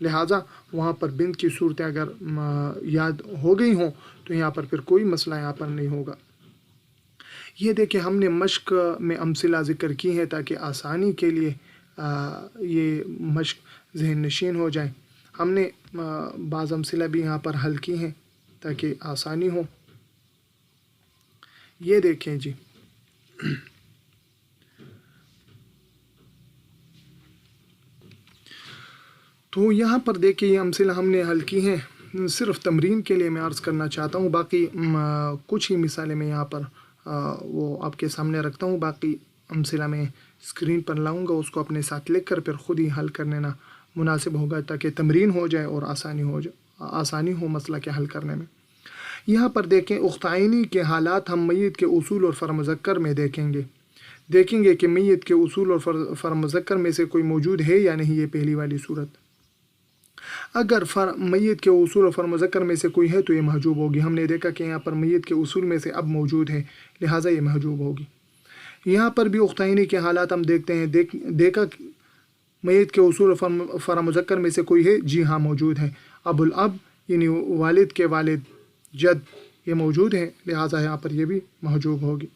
لہٰذا وہاں پر بنت کی صورتیں اگر یاد ہو گئی ہوں تو یہاں پر پھر کوئی مسئلہ یہاں پر نہیں ہوگا۔ یہ دیکھیں ہم نے مشق میں امثلہ ذکر کی ہیں تاکہ آسانی کے لیے یہ مشق ذہن نشین ہو جائیں۔ ہم نے بعض امثلہ بھی یہاں پر حل کی ہیں تاکہ آسانی ہو۔ یہ دیکھیں جی، تو یہاں پر دیکھیں یہ امثلہ ہم نے حل کی ہیں، صرف تمرین کے لیے میں عرض کرنا چاہتا ہوں، باقی کچھ ہی مثالیں میں یہاں پر وہ آپ کے سامنے رکھتا ہوں، باقی امثلہ میں اسکرین پر لاؤں گا، اس کو اپنے ساتھ لکھ کر پھر خود ہی حل کر لینا مناسب ہوگا تاکہ تمرین ہو جائے اور آسانی ہو مسئلہ کے حل کرنے میں۔ یہاں پر دیکھیں اخت عینی کے حالات ہم میت کے اصول اور فر مذکر میں دیکھیں گے کہ میت کے اصول اور فر مذکر میں سے کوئی موجود ہے یا نہیں۔ یہ پہلی والی صورت، اگر میت کے اصول اور فر مذکر میں سے کوئی ہے تو یہ محجوب ہوگی۔ ہم نے دیکھا کہ یہاں پر میت کے اصول میں سے اب موجود ہے، لہٰذا یہ محجوب ہوگی۔ یہاں پر بھی اخت عینی کے حالات ہم دیکھتے ہیں، دیکھا میت کے اصول اور فر مذکر میں سے کوئی ہے، جی ہاں موجود ہے۔ ابو الاب یعنی والد کے والد، جد، یہ موجود ہے، لہٰذا یہاں پر یہ بھی محجوب ہوگی۔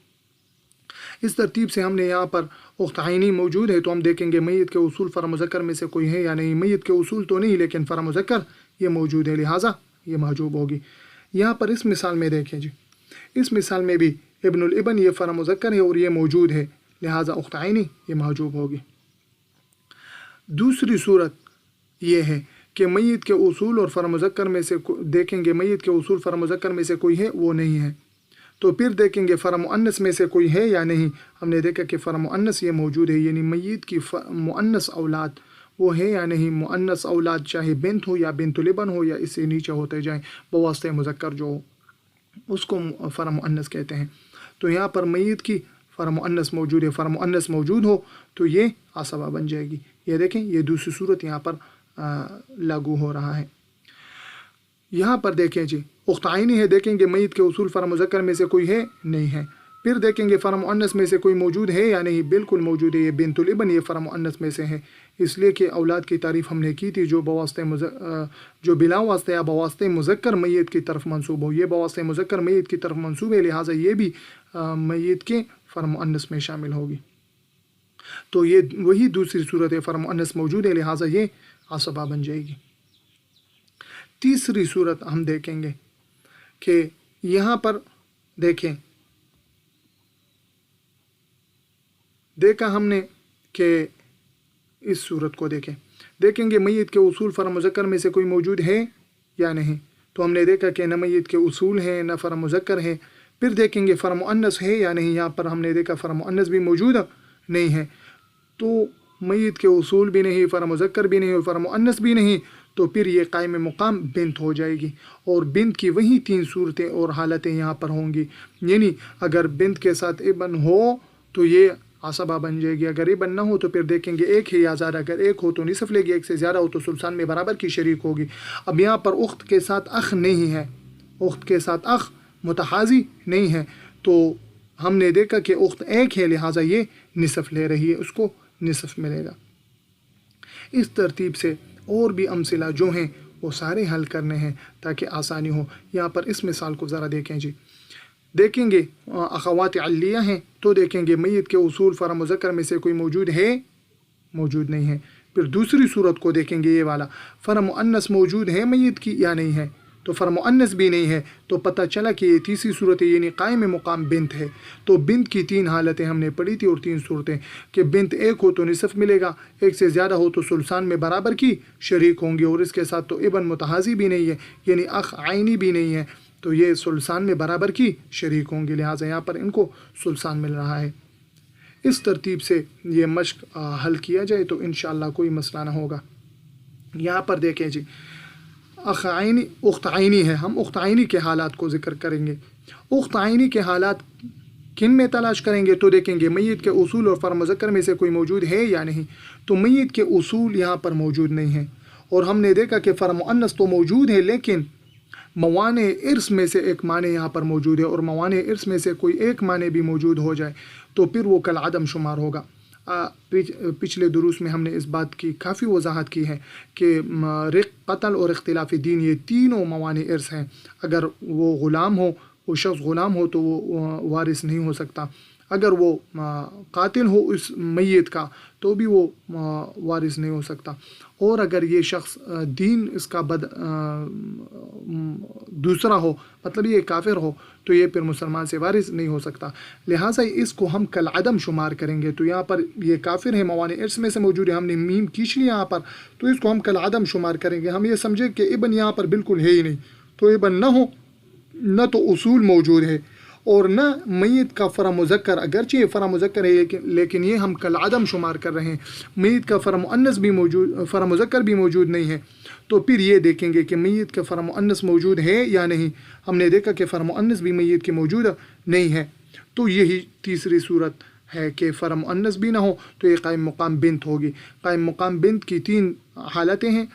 اس ترتیب سے ہم نے یہاں پر اخت عینی موجود ہے تو ہم دیکھیں گے میت کے اصول فر مذکر میں سے کوئی ہے یا نہیں۔ میت کے اصول تو نہیں لیکن فر مذکر یہ موجود ہے، لہٰذا یہ محجوب ہوگی۔ یہاں پر اس مثال میں دیکھیں جی، اس مثال میں بھی ابن الابن یہ فر مذکر ہے اور یہ موجود ہے، لہٰذا اخت عینی یہ محجوب ہوگی۔ دوسری صورت یہ ہے کہ میت کے اصول اور فر مذکر میں سے دیکھیں گے میت کے اصول فر مذکر میں سے کوئی ہے، وہ نہیں ہے، تو پھر دیکھیں گے فر مؤنث میں سے کوئی ہے یا نہیں۔ ہم نے دیکھا کہ فر مؤنث یہ موجود ہے، یعنی میت کی مؤنث اولاد وہ ہے یا نہیں۔ مؤنث اولاد چاہے بنت ہو یا بنت الابن ہو یا اس سے نیچے ہوتے جائیں، بواسطہ مذکر جو ہو اس کو فر مؤنث کہتے ہیں۔ تو یہاں پر میت کی فر مؤنث موجود ہے، فر مؤنث موجود ہو تو یہ عصبہ بن جائے گی۔ یہ دیکھیں یہ دوسری صورت یہاں پر لاگو ہو رہا ہے۔ یہاں پر دیکھیں جی اخت عینی ہے، دیکھیں گے میت کے اصول فر مذکر میں سے کوئی ہے، نہیں ہے۔ پھر دیکھیں گے فر مؤنث میں سے کوئی موجود ہے یا نہیں، بالکل موجود ہے، یہ بنت الابن یہ فر مؤنث میں سے ہے، اس لیے کہ اولاد کی تعریف ہم نے کی تھی جو جو بلا واسطہ یا بواسطہ مذکر میت کی طرف منسوب ہو، یہ بواسطہ مذکر میت کی طرف منسوب ہے، لہٰذا یہ بھی میت کے فر مؤنث میں شامل ہوگی۔ تو یہ وہی دوسری صورت ہے، فر مؤنث موجود ہے، لہٰذا یہ عصبہ بن جائے گی۔ تیسری صورت ہم دیکھیں گے کہ یہاں پر دیکھیں، دیکھا ہم نے کہ اس صورت کو دیکھیں گے میت کے اصول فر مذکر میں سے کوئی موجود ہے یا نہیں، تو ہم نے دیکھا کہ نہ میت کے اصول ہیں نہ فر مذکر ہے۔ پھر دیکھیں گے فر مؤنث ہے یا نہیں، یہاں پر ہم نے دیکھا فر مؤنث بھی موجود نہیں ہے، تو میت کے اصول بھی نہیں، فر مذکر بھی نہیں اور فر مؤنث بھی نہیں، تو پھر یہ قائم مقام بنت ہو جائے گی، اور بنت کی وہی تین صورتیں اور حالتیں یہاں پر ہوں گی، یعنی اگر بنت کے ساتھ ابن ہو تو یہ عصبہ بن جائے گی، اگر ابن نہ ہو تو پھر دیکھیں گے ایک ہے یا زیادہ، اگر ایک ہو تو نصف لے گی، ایک سے زیادہ ہو تو ثلثان میں برابر کی شریک ہوگی۔ اب یہاں پر اخت کے ساتھ اخ نہیں ہے، اخت کے ساتھ اخ متحازی نہیں ہے، تو ہم نے دیکھا کہ اخت ایک ہے، لہٰذا یہ نصف لے رہی ہے، اس کو نصف ملے گا۔ اس ترتیب سے اور بھی امثلہ جو ہیں وہ سارے حل کرنے ہیں تاکہ آسانی ہو۔ یہاں پر اس مثال کو ذرا دیکھیں جی، دیکھیں گے اخوات علیہ ہیں تو دیکھیں گے میت کے اصول فر مذکر میں سے کوئی موجود ہے، موجود نہیں ہے۔ پھر دوسری صورت کو دیکھیں گے، یہ والا فر مؤنث موجود ہے میت کی یا نہیں ہے، تو فر مؤنث بھی نہیں ہے، تو پتہ چلا کہ یہ تیسری صورت ہے، یعنی قائم مقام بنت ہے۔ تو بنت کی تین حالتیں ہم نے پڑھی تھی اور تین صورتیں کہ بنت ایک ہو تو نصف ملے گا، ایک سے زیادہ ہو تو ثلثان میں برابر کی شریک ہوں گی، اور اس کے ساتھ تو ابن متحازی بھی نہیں ہے، یعنی اخ عینی بھی نہیں ہے، تو یہ ثلثان میں برابر کی شریک ہوں گی، لہٰذا یہاں پر ان کو ثلثان مل رہا ہے۔ اس ترتیب سے یہ مشق حل کیا جائے تو انشاءاللہ کوئی مسئلہ نہ ہوگا۔ یہاں پر دیکھیں جی اخت عینی ہے، ہم اخت عینی کے حالات کو ذکر کریں گے۔ اخت عینی کے حالات کن میں تلاش کریں گے، تو دیکھیں گے میت کے اصول اور فر مذکر میں سے کوئی موجود ہے یا نہیں، تو میت کے اصول یہاں پر موجود نہیں ہیں، اور ہم نے دیکھا کہ فر مؤنث تو موجود ہے لیکن موانع ارث میں سے ایک معنی یہاں پر موجود ہے، اور موانع ارث میں سے کوئی ایک معنی بھی موجود ہو جائے تو پھر وہ کالعدم شمار ہوگا۔ پچھلے دروس میں ہم نے اس بات کی کافی وضاحت کی ہے کہ رق، قتل اور اختلاف دین یہ تینوں موانع ارث ہیں۔ اگر وہ غلام ہو، وہ شخص غلام ہو تو وہ وارث نہیں ہو سکتا، اگر وہ قاتل ہو اس میت کا تو بھی وہ وارث نہیں ہو سکتا، اور اگر یہ شخص دین اس کا دوسرا ہو، مطلب یہ کافر ہو، تو یہ پھر مسلمان سے وارث نہیں ہو سکتا۔ لہٰذا اس کو ہم کالعدم شمار کریں گے۔ تو یہاں پر یہ کافر ہے، موانع ارث میں سے موجود ہے، ہم نے میم کھینچ لیا یہاں پر، تو اس کو ہم کالعدم شمار کریں گے۔ ہم یہ سمجھے کہ ابن یہاں پر بالکل ہے ہی نہیں، تو ابن نہ ہو، نہ تو اصول موجود ہے اور نہ میت کا فرع مذکر، اگرچہ یہ فرع مذکر ہے لیکن یہ ہم کالعدم شمار کر رہے ہیں۔ میت کا فرع مؤنث بھی موجود، فرع مذکر بھی موجود نہیں ہے، تو پھر یہ دیکھیں گے کہ میت کا فرع مؤنث موجود ہے یا نہیں۔ ہم نے دیکھا کہ فرع مؤنث بھی میت کے موجود نہیں ہے، تو یہی تیسری صورت ہے کہ فرع مؤنث بھی نہ ہو تو یہ قائم مقام بنت ہوگی۔ قائم مقام بنت کی 3 حالتیں ہیں،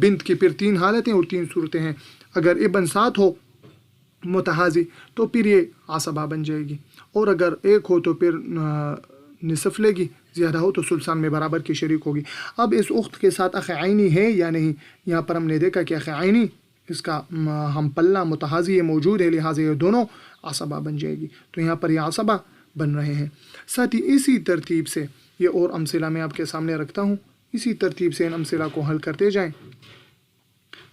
بنت کی پھر 3 حالتیں اور 3 صورتیں ہیں۔ اگر ابن ساتھ ہو متحازی تو پھر یہ عصبہ بن جائے گی، اور اگر ایک ہو تو پھر نصف لے گی، زیادہ ہو تو ثلثان میں برابر کی شریک ہوگی۔ اب اس اخت کے ساتھ اخ عینی ہے یا نہیں؟ یہاں پر ہم نے دیکھا کہ اخ عینی اس کا ہم پلہ متحازی موجود ہے، لہٰذا یہ دونوں عصبہ بن جائے گی، تو یہاں پر یہ عصبہ بن رہے ہیں۔ ساتھ ہی اسی ترتیب سے یہ اور امثلہ میں آپ کے سامنے رکھتا ہوں، اسی ترتیب سے ان امثلہ کو حل کرتے جائیں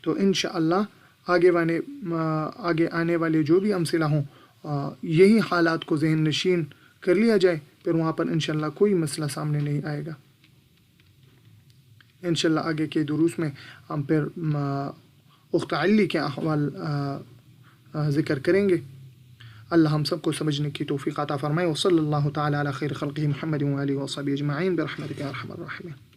تو انشاءاللہ آگے آنے والے جو بھی امثلہ ہوں یہی حالات کو ذہن نشین کر لیا جائے، پھر وہاں پر انشاءاللہ کوئی مسئلہ سامنے نہیں آئے گا۔ انشاءاللہ آگے کے دروس میں ہم پھر اخت علی کے احوال ذکر کریں گے۔ اللہ ہم سب کو سمجھنے کی توفیق عطا فرمائے، وصلی اللہ تعالی علی خیر خلقہ محمد و آلہ و صحبہ اجمعین برحمتک یا ارحم الراحمین۔